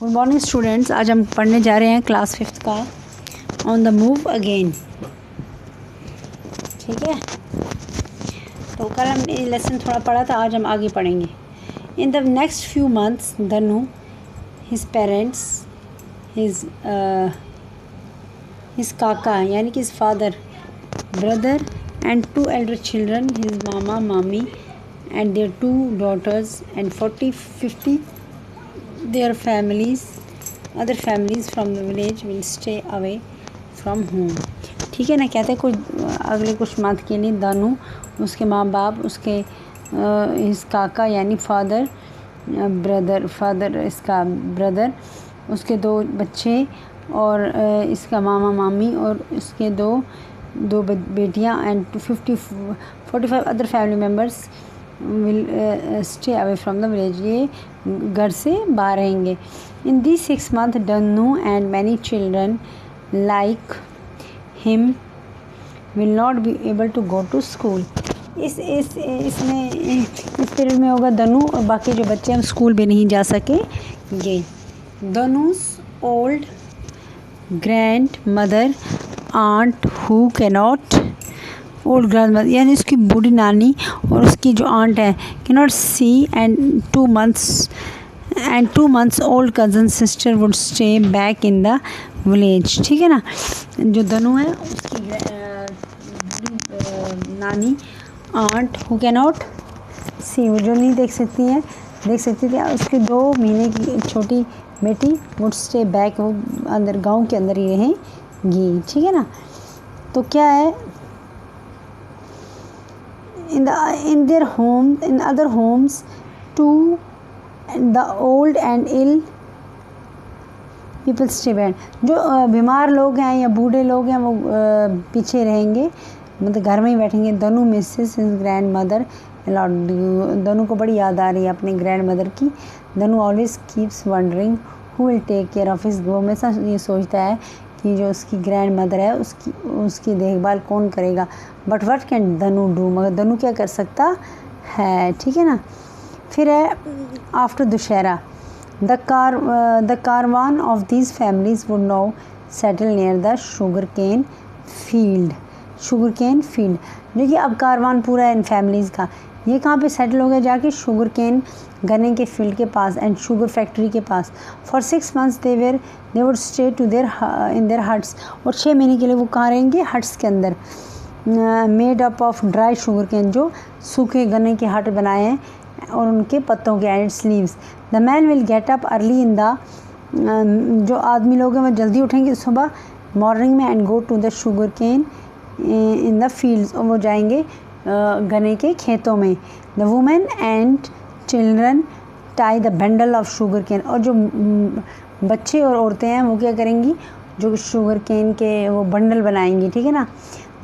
Good morning students. आज हम पढ़ने जा रहे हैं क्लास 5th का ऑन द मूव अगेन। ठीक है, तो कल हमने लेसन थोड़ा पढ़ा था, आज हम आगे पढ़ेंगे। In the next few months धनु, हिज पेरेंट्स, हिज काका यानी कि his father, brother and 2 elder children, his mama, mommy and their 2 daughters and 40-50 their families, other families from the village will stay away from home। ठीक है ना। कहते हैं कुछ अगले कुछ मंथ के लिए धनु, उसके माँ बाप, उसके इस काका यानी फादर, इसका ब्रदर, उसके 2 बच्चे और इसका मामा मामी और उसके दो बेटियां and 45 other family members will stay away from the village. ये घर से बाहर रहेंगे। In this 6 months Dhanu and many children like him will not be able to go to school. इस पीरियड में होगा धनु और बाकी जो बच्चे हैं स्कूल भी नहीं जा सकेंगे। धनु's old grandmother aunt who cannot, old grandmother यानी उसकी बूढ़ी नानी और उसकी जो आंट है, cannot see and 2 months old cousin sister would stay back in the village. ठीक है ना। जो धनु है उसकी नानी आंट हु कैनॉट सी, वो जो नहीं देख सकती थी, उसकी 2 महीने की छोटी बेटी वुड स्टे बैक, वो अंदर गांव के अंदर ही रहेंगी। ठीक है ना। तो क्या है, in their home, in other homes too, the old and ill people stay behind। जो बीमार लोग हैं या बूढ़े लोग हैं वो पीछे रहेंगे, मतलब घर में ही बैठेंगे। Dhanu misses his grandmother a lot. Dhanu को बड़ी याद आ रही है अपनी ग्रैंड मदर की। Dhanu always keeps wondering who will take care of his. वो हमेशा ये सोचता है कि जो उसकी ग्रैंड मदर है उसकी देखभाल कौन करेगा। बट व्हाट कैन धनु डू, मगर धनु क्या कर सकता है। ठीक है ना। फिर है after Dussehra the caravan of these families would now settle near the sugar cane field. देखिए अब कारवान पूरा है इन फैमिलीज़ का, ये कहाँ पे सेटल हो गया, जाके शुगर केन गन्ने के फील्ड के पास एंड शुगर फैक्ट्री के पास। For 6 months they would stay to in their huts. और 6 महीने के लिए वो कहाँ रहेंगे, हट्स के अंदर, made up of dry sugar cane, जो सूखे गन्ने के हट बनाए हैं और उनके पत्तों के and sleeves. The man will get up early in the, जो आदमी लोग हैं वो जल्दी उठेंगे सुबह मॉर्निंग में and go to the sugar cane in the fields, और वो जाएंगे गन्ने के खेतों में। The women and children tie the bundle of sugar cane. और जो बच्चे और औरतें हैं वो क्या करेंगी, जो शुगर केन के वो बंडल बनाएंगी। ठीक है ना।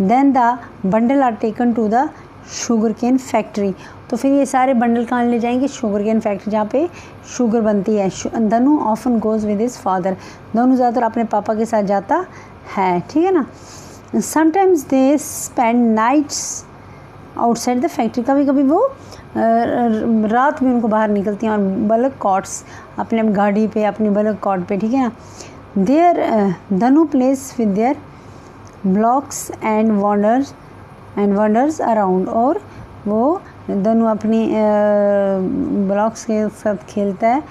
Then the bundle are taken to the sugar cane factory. तो फिर ये सारे बंडल कहाँ ले जाएंगे, शुगर केन फैक्ट्री जहाँ पे शुगर बनती है। धनु often goes with his father. धनु ज़्यादातर अपने पापा के साथ जाता है। ठीक है ना। Sometimes they spend nights outside the factory. कभी कभी वो रात में उनको बाहर निकलती हैं और बल्क कॉट्स अपने गाड़ी पे, अपनी बल्क कॉट पे। ठीक है ना। देयर धनु place with their blocks and wonders around. और वो धनु अपनी ब्लॉक्स के साथ खेलता है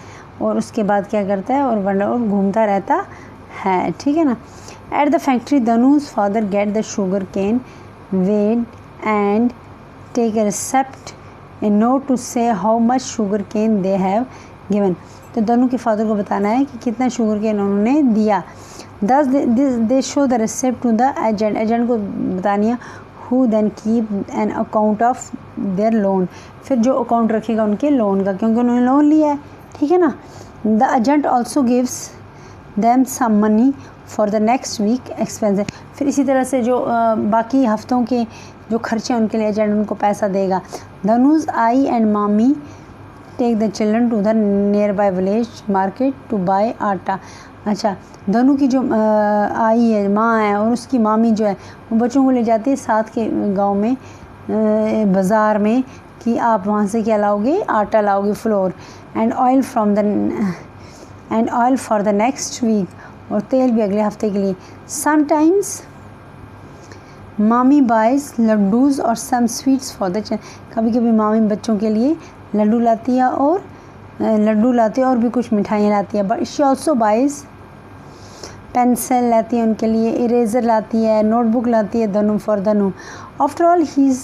और उसके बाद क्या करता है और घूमता रहता है। ठीक है ना। एट द फैक्ट्री धनु's father get the sugar cane weighed and take a receipt, a note to say how much sugar cane they have given। तो धनु के फादर को बताना है कि कितना शुगर केन उन्होंने दिया। Thus they show the receipt to the agent। Agent को बतानी है who then keep an account of their loan। फिर जो अकाउंट रखेगा उनके लोन का, क्योंकि उन्होंने लोन लिया है। ठीक है ना। The agent also gives them some money for the next week expenses। फिर इसी तरह से जो बाकी हफ्तों के जो खर्चे हैं उनके लिए एजेंट उनको पैसा देगा। धनु's आई एंड मामी take the children to the nearby village market to buy atta. अच्छा, धनु की जो आई है, माँ है, और उसकी मामी जो है वो बच्चों को ले जाती है साथ के गांव में बाज़ार में कि आप वहाँ से क्या लाओगे, आटा लाओगे, flour and oil from the and oil for the next week, और तेल भी अगले हफ्ते के लिए। समटाइम्स मामी बाइज लड्डूज़ और some sweets for the children, कभी कभी मामी बच्चों के लिए लड्डू लाती है और और भी कुछ मिठाइयाँ लाती है। But she also buys pencil लाती है उनके लिए, इरेज़र लाती है, नोटबुक लाती है Danu for Danu. After all he is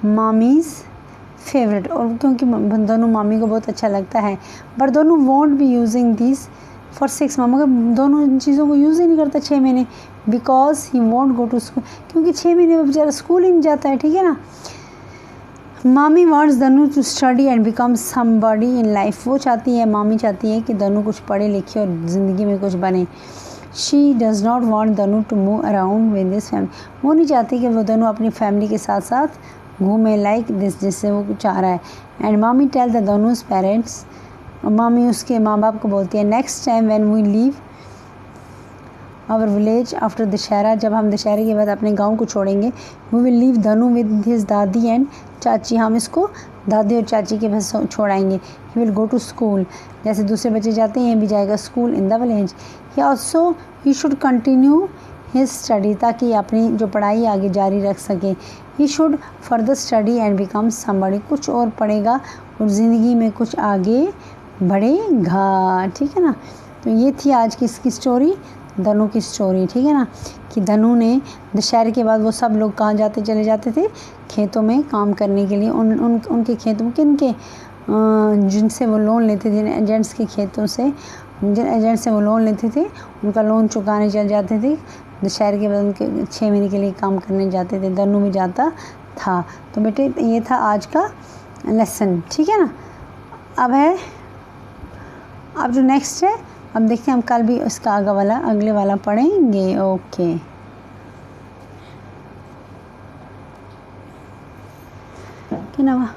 मामीज़ फेवरेट, और क्योंकि दनु मामी को बहुत अच्छा लगता है। बट दोनों want be using this for 6 month, मगर दोनों इन चीज़ों को यूज़ ही नहीं करता 6 महीने, because he won't go to school, क्योंकि 6 महीने में बेचारा स्कूल ही नहीं जाता है, ठीक है ना। Mami wants Dhanu to study and become somebody in life, वो चाहती है, मामी चाहती है कि दनु कुछ पढ़े लिखे और ज़िंदगी में कुछ बने। She does not want Dhanu to move around with this family, वो नहीं चाहती कि वो दनु अपनी फैमिली के साथ साथ घूमे लाइक दिस, जिससे वो चाह रहा है। एंड मामी टेल द दनुज पेरेंट्स, मामी उसके माँ बाप को बोलती है, next time when we leave our village after Dussehra, जब हम दशहरे के बाद अपने गांव को छोड़ेंगे, we will leave Danu with his dadi and chachi, हम इसको दादी और चाची के पास छोड़ाएंगे। He will go to school, जैसे दूसरे बच्चे जाते हैं ये भी जाएगा school in the village. He also he should continue his study, ताकि अपनी जो पढ़ाई आगे जारी रख सके। He should further study and become somebody, कुछ और पढ़ेगा और ज़िंदगी में कुछ आगे बढ़ेगा, ठीक है ना। तो ये थी आज की इसकी स्टोरी, धनु की स्टोरी, ठीक है ना, कि धनु ने दशहरे के बाद वो सब लोग कहाँ चले जाते थे, खेतों में काम करने के लिए। उनके खेतों में किनके, जिनसे वो लोन लेते थे, एजेंट्स के खेतों से, जिन एजेंट से वो लोन लेते थे उनका लोन चुकाने चल जाते थे। दशहरे के बाद उनके 6 महीने के लिए काम करने जाते थे, धनु भी जाता था। तो बेटे ये था आज का लेसन, ठीक है ना। अब जो नेक्स्ट है, अब देखते हैं हम कल भी उसका अगले वाला पढ़ेंगे। ओके, कि ना।